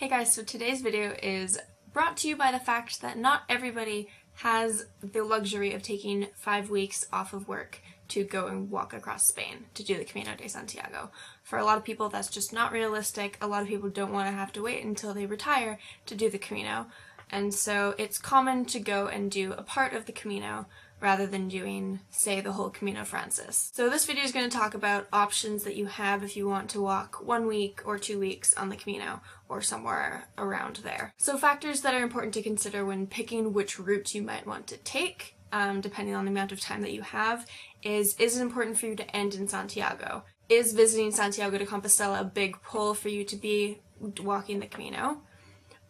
Hey guys, so today's video is brought to you by the fact that not everybody has the luxury of taking 5 weeks off of work to go and walk across Spain to do the Camino de Santiago. For a lot of people that's just not realistic. A lot of people don't want to have to wait until they retire to do the Camino, and so it's common to go and do a part of the Camino rather than doing, say, the whole Camino Frances. So this video is going to talk about options that you have if you want to walk 1 week or 2 weeks on the Camino or somewhere around there. So factors that are important to consider when picking which route you might want to take, depending on the amount of time that you have, is it important for you to end in Santiago? Is visiting Santiago de Compostela a big pull for you to be walking the Camino?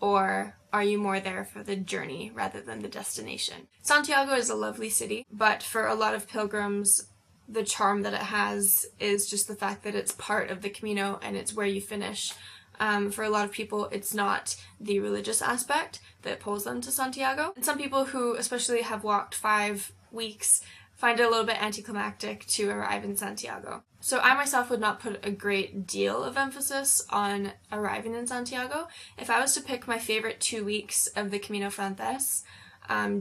Or are you more there for the journey rather than the destination? Santiago is a lovely city, but for a lot of pilgrims, the charm that it has is just the fact that it's part of the Camino and it's where you finish. For a lot of people, it's not the religious aspect that pulls them to Santiago. And some people who especially have walked 5 weeks find it a little bit anticlimactic to arrive in Santiago. So I myself would not put a great deal of emphasis on arriving in Santiago. If I was to pick my favorite 2 weeks of the Camino Frances,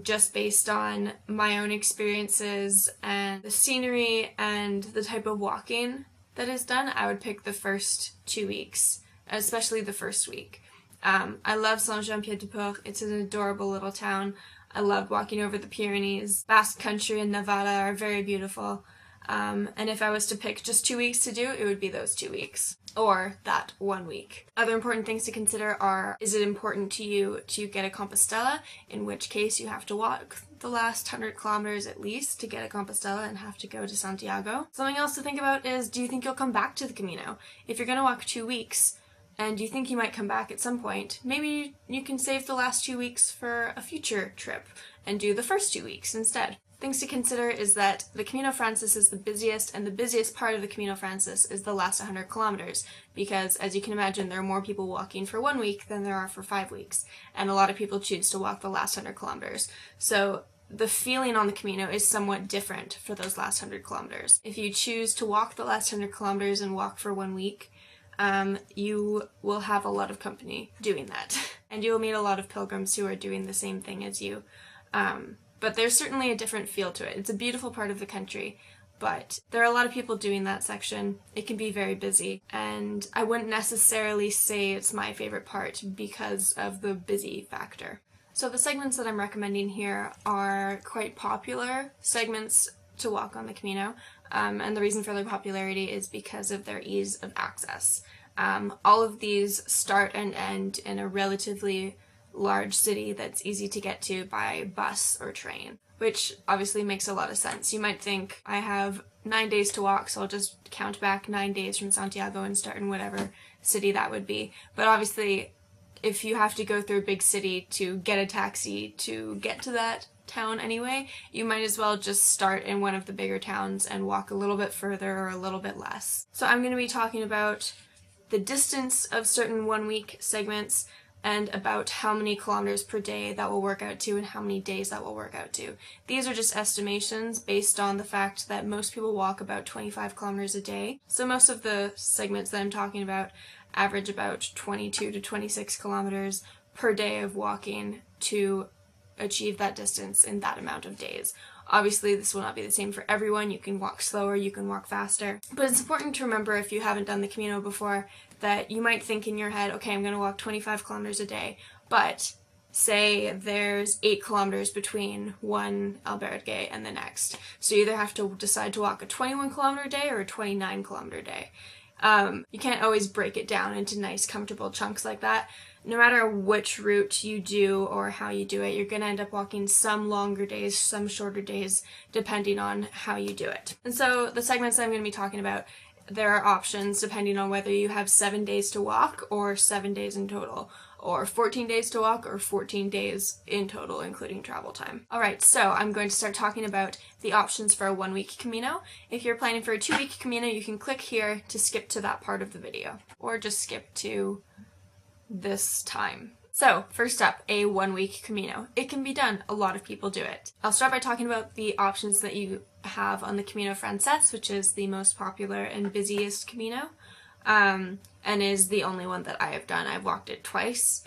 just based on my own experiences and the scenery and the type of walking that is done, I would pick the first 2 weeks, especially the first week. I love Saint-Jean-Pied-de-Port. It's an adorable little town. I loved walking over the Pyrenees. Basque Country and Navarra are very beautiful. And if I was to pick just 2 weeks to do, it would be those 2 weeks. Or that 1 week. Other important things to consider are, is it important to you to get a Compostela? In which case you have to walk the last 100 kilometers at least to get a Compostela and have to go to Santiago. Something else to think about is, do you think you'll come back to the Camino? If you're going to walk 2 weeks, and you think you might come back at some point, maybe you can save the last 2 weeks for a future trip and do the first 2 weeks instead. Things to consider is that the Camino Frances is the busiest, and the busiest part of the Camino Frances is the last 100 kilometers, because as you can imagine, there are more people walking for 1 week than there are for 5 weeks, and a lot of people choose to walk the last 100 kilometers. So the feeling on the Camino is somewhat different for those last 100 kilometers. If you choose to walk the last 100 kilometers and walk for 1 week, you will have a lot of company doing that. And you will meet a lot of pilgrims who are doing the same thing as you. But there's certainly a different feel to it. It's a beautiful part of the country, but there are a lot of people doing that section. It can be very busy, and I wouldn't necessarily say it's my favorite part because of the busy factor. So the segments that I'm recommending here are quite popular segments to walk on the Camino. And the reason for their popularity is because of their ease of access. All of these start and end in a relatively large city that's easy to get to by bus or train, which obviously makes a lot of sense. You might think, I have 9 days to walk, so I'll just count back 9 days from Santiago and start in whatever city that would be. But obviously, if you have to go through a big city to get a taxi to get to that town anyway, you might as well just start in one of the bigger towns and walk a little bit further or a little bit less. So I'm going to be talking about the distance of certain 1 week segments and about how many kilometers per day that will work out to and how many days that will work out to. These are just estimations based on the fact that most people walk about 25 kilometers a day. So most of the segments that I'm talking about average about 22 to 26 kilometers per day of walking to achieve that distance in that amount of days. Obviously, this will not be the same for everyone. You can walk slower, you can walk faster. But it's important to remember, if you haven't done the Camino before, that you might think in your head, okay, I'm going to walk 25 kilometers a day, but say there's 8 kilometers between one albergue and the next. So you either have to decide to walk a 21 kilometer day or a 29 kilometer day. You can't always break it down into nice, comfortable chunks like that. No matter which route you do or how you do it, you're going to end up walking some longer days, some shorter days, depending on how you do it. And so the segments that I'm going to be talking about, there are options depending on whether you have 7 days to walk or 7 days in total, or 14 days to walk or 14 days in total, including travel time. Alright, so I'm going to start talking about the options for a 1 week Camino. If you're planning for a 2 week Camino, you can click here to skip to that part of the video, or just skip to this time. So, first up, a 1 week Camino. It can be done. A lot of people do it. I'll start by talking about the options that you have on the Camino Frances, which is the most popular and busiest Camino. and is the only one that I have done. I've walked it twice.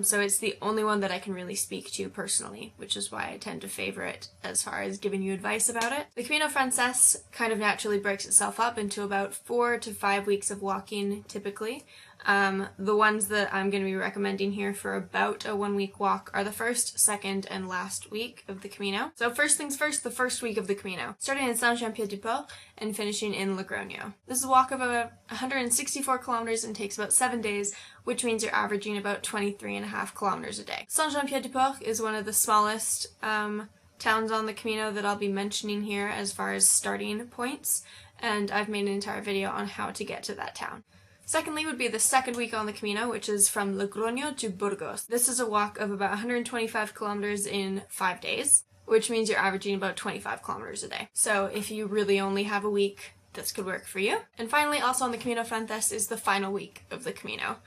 So it's the only one that I can really speak to personally, which is why I tend to favor it as far as giving you advice about it. The Camino Francés kind of naturally breaks itself up into about 4 to 5 weeks of walking, typically. The ones that I'm going to be recommending here for about a 1 week walk are the first, second, and last week of the Camino. So first things first, the first week of the Camino, starting in Saint-Jean-Pied-du-Port and finishing in Logroño. This is a walk of about 164 kilometers and takes about 7 days, which means you're averaging about 23.5 kilometers a day. Saint-Jean-Pied-du-Port is one of the smallest towns on the Camino that I'll be mentioning here as far as starting points, and I've made an entire video on how to get to that town. Secondly would be the second week on the Camino, which is from Logroño to Burgos. This is a walk of about 125 kilometers in 5 days, which means you're averaging about 25 kilometers a day. So if you really only have a week, this could work for you. And finally, also on the Camino Francés is the final week of the Camino.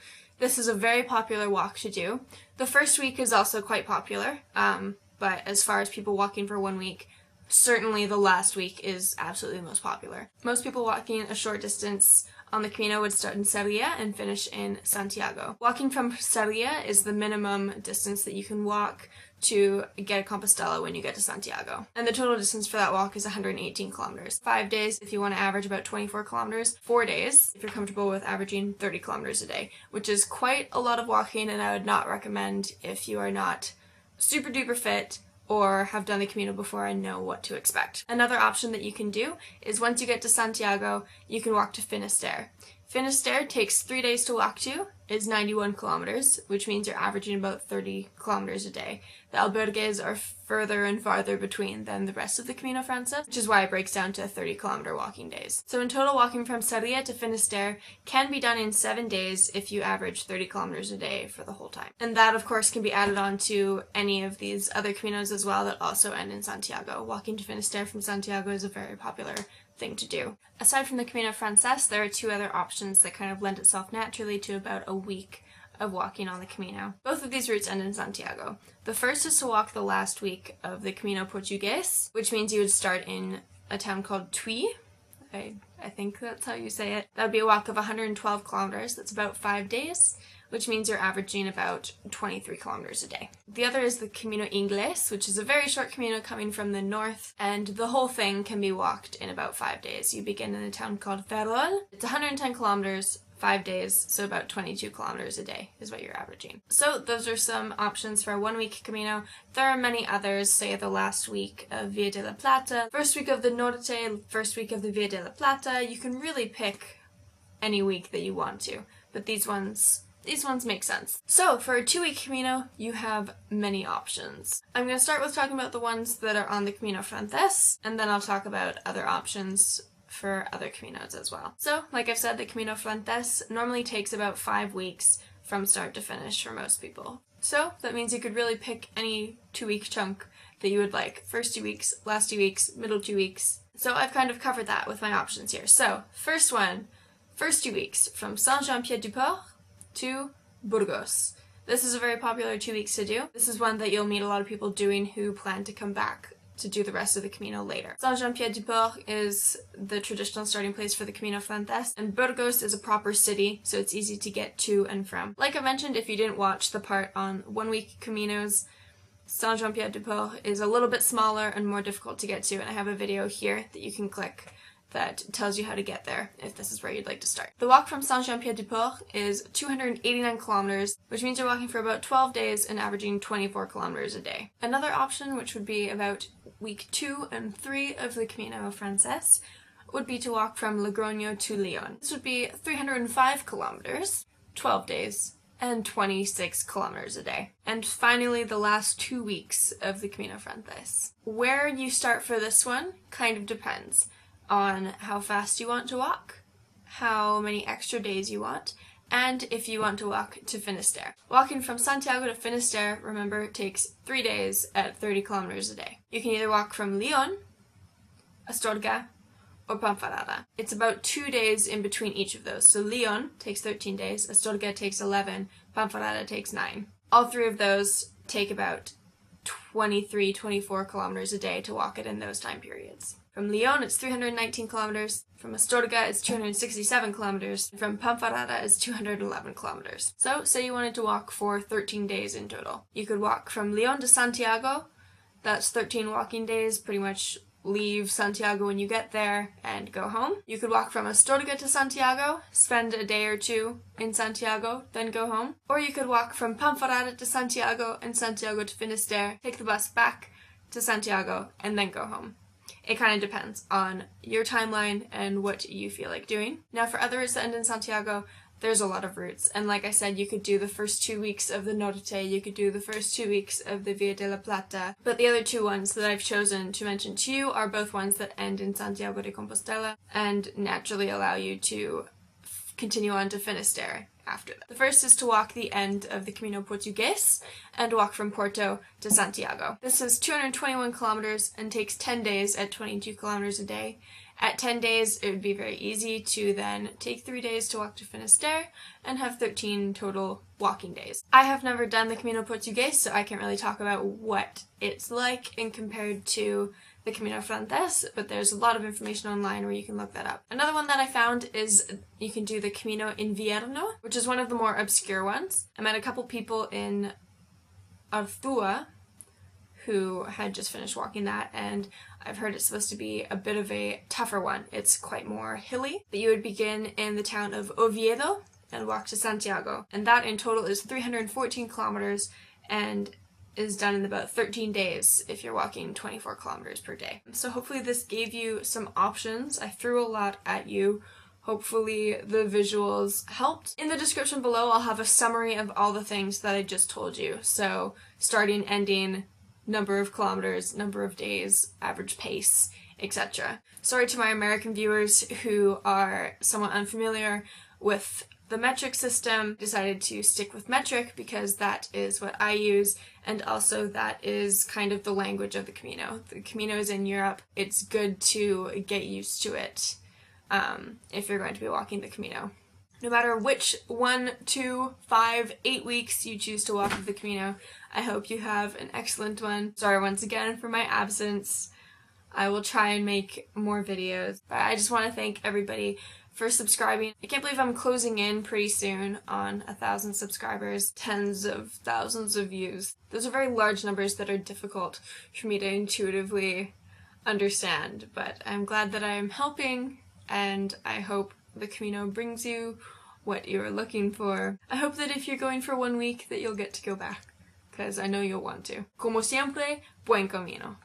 This is a very popular walk to do. The first week is also quite popular, but as far as people walking for 1 week, certainly the last week is absolutely the most popular. Most people walking a short distance on the Camino would start in Sarria and finish in Santiago. Walking from Sarria is the minimum distance that you can walk to get to Compostela when you get to Santiago. And the total distance for that walk is 118 kilometers. 5 days if you want to average about 24 kilometers. 4 days if you're comfortable with averaging 30 kilometers a day, which is quite a lot of walking, and I would not recommend if you are not super duper fit or have done the Camino before and know what to expect. Another option that you can do is once you get to Santiago, you can walk to Finisterre. Finisterre takes 3 days to walk to, is 91 kilometers, which means you're averaging about 30 kilometers a day. The albergues are further and farther between than the rest of the Camino Francés, which is why it breaks down to 30-kilometer walking days. So in total, walking from Sarria to Finisterre can be done in 7 days if you average 30 kilometers a day for the whole time. And that, of course, can be added on to any of these other Caminos as well that also end in Santiago. Walking to Finisterre from Santiago is a very popular thing to do. Aside from the Camino Francés, there are 2 other options that kind of lend itself naturally to about a week of walking on the Camino. Both of these routes end in Santiago. The first is to walk the last week of the Camino Portugues, which means you would start in a town called Tui. I think that's how you say it. That would be a walk of 112 kilometers. That's about 5 days, which means you're averaging about 23 kilometers a day. The other is the Camino INGLES, which is a very short Camino coming from the north, and the whole thing can be walked in about 5 days. You begin in a town called Ferrol. It's 110 kilometers, 5 days, so about 22 kilometers a day is what you're averaging. So those are some options for a 1 week Camino. There are many others, say the last week of Via de la Plata, first week of the Norte, first week of the Via de la Plata. You can really pick any week that you want to, but these ones make sense. So for a 2 week Camino, you have many options. I'm going to start with talking about the ones that are on the Camino Francés, and then I'll talk about other options for other Caminos as well. So, like I've said, the Camino Francés normally takes about 5 weeks from start to finish for most people. So that means you could really pick any 2 week chunk that you would like. First 2 weeks, last 2 weeks, middle 2 weeks. So I've kind of covered that with my options here. So, first 2 weeks, from Saint-Jean-Pied-du-Port to Burgos. This is a very popular 2 weeks to do. This is one that you'll meet a lot of people doing who plan to come back to do the rest of the Camino later. Saint-Jean-Pied-du-Port is the traditional starting place for the Camino Francés, and Burgos is a proper city, so it's easy to get to and from. Like I mentioned, if you didn't watch the part on 1 week Caminos, Saint-Jean-Pied-du-Port is a little bit smaller and more difficult to get to, and I have a video here that you can click that tells you how to get there if this is where you'd like to start. The walk from Saint-Jean-Pied-du-Port is 289 kilometers, which means you're walking for about 12 days and averaging 24 kilometers a day. Another option, which would be about week 2 and 3 of the Camino Francés, would be to walk from Logroño to Lyon. This would be 305 kilometers, 12 days, and 26 kilometers a day. And finally, the last 2 weeks of the Camino Francés. Where you start for this one kind of depends on how fast you want to walk, how many extra days you want, and if you want to walk to Finisterre. Walking from Santiago to Finisterre, remember, takes 3 days at 30 kilometers a day. You can either walk from Lyon, Astorga, or Ponferrada. It's about 2 days in between each of those. So Lyon takes 13 days, Astorga takes 11, Ponferrada takes 9. All 3 of those take about 23, 24 kilometers a day to walk it in those time periods. From Lyon, it's 319 kilometers. From Astorga, it's 267 kilometers. From Ponferrada, it's 211 kilometers. So, say you wanted to walk for 13 days in total. You could walk from Lyon to Santiago. That's 13 walking days, pretty much leave Santiago when you get there and go home. You could walk from Astorga to Santiago, spend a day or two in Santiago, then go home. Or you could walk from Ponferrada to Santiago and Santiago to Finisterre, take the bus back to Santiago, and then go home. It kind of depends on your timeline and what you feel like doing. Now for other routes that end in Santiago, there's a lot of routes, and like I said, you could do the first 2 weeks of the Norte, you could do the first 2 weeks of the Via de la Plata, but the other two ones that I've chosen to mention to you are both ones that end in Santiago de Compostela and naturally allow you to continue on to Finisterre after that. The first is to walk the end of the Camino Portugues and walk from Porto to Santiago. This is 221 kilometers and takes 10 days at 22 kilometers a day. At 10 days, it would be very easy to then take 3 days to walk to Finisterre and have 13 total walking days. I have never done the Camino Portugues, so I can't really talk about what it's like in compared to the Camino Frances, but there's a lot of information online where you can look that up. Another one that I found is you can do the Camino Invierno, which is one of the more obscure ones. I met a couple people in Arthua who had just finished walking that, and I've heard it's supposed to be a bit of a tougher one. It's quite more hilly. But you would begin in the town of Oviedo and walk to Santiago, and that in total is 314 kilometers and is done in about 13 days if you're walking 24 kilometers per day. So hopefully this gave you some options. I threw a lot at you. Hopefully the visuals helped. In the description below I'll have a summary of all the things that I just told you. So starting, ending, number of kilometers, number of days, average pace, etc. Sorry to my American viewers who are somewhat unfamiliar with the metric system. Decided to stick with metric because that is what I use, and also that is kind of the language of the Camino. The Camino is in Europe. It's good to get used to it if you're going to be walking the Camino. No matter which 1, 2, 5, 8 weeks you choose to walk the Camino, I hope you have an excellent one. Sorry once again for my absence. I will try and make more videos. But I just want to thank everybody for subscribing. I can't believe I'm closing in pretty soon on 1,000 subscribers, tens of thousands of views. Those are very large numbers that are difficult for me to intuitively understand, but I'm glad that I am helping, and I hope the Camino brings you what you're looking for. I hope that if you're going for 1 week that you'll get to go back, because I know you'll want to. Como siempre, buen camino.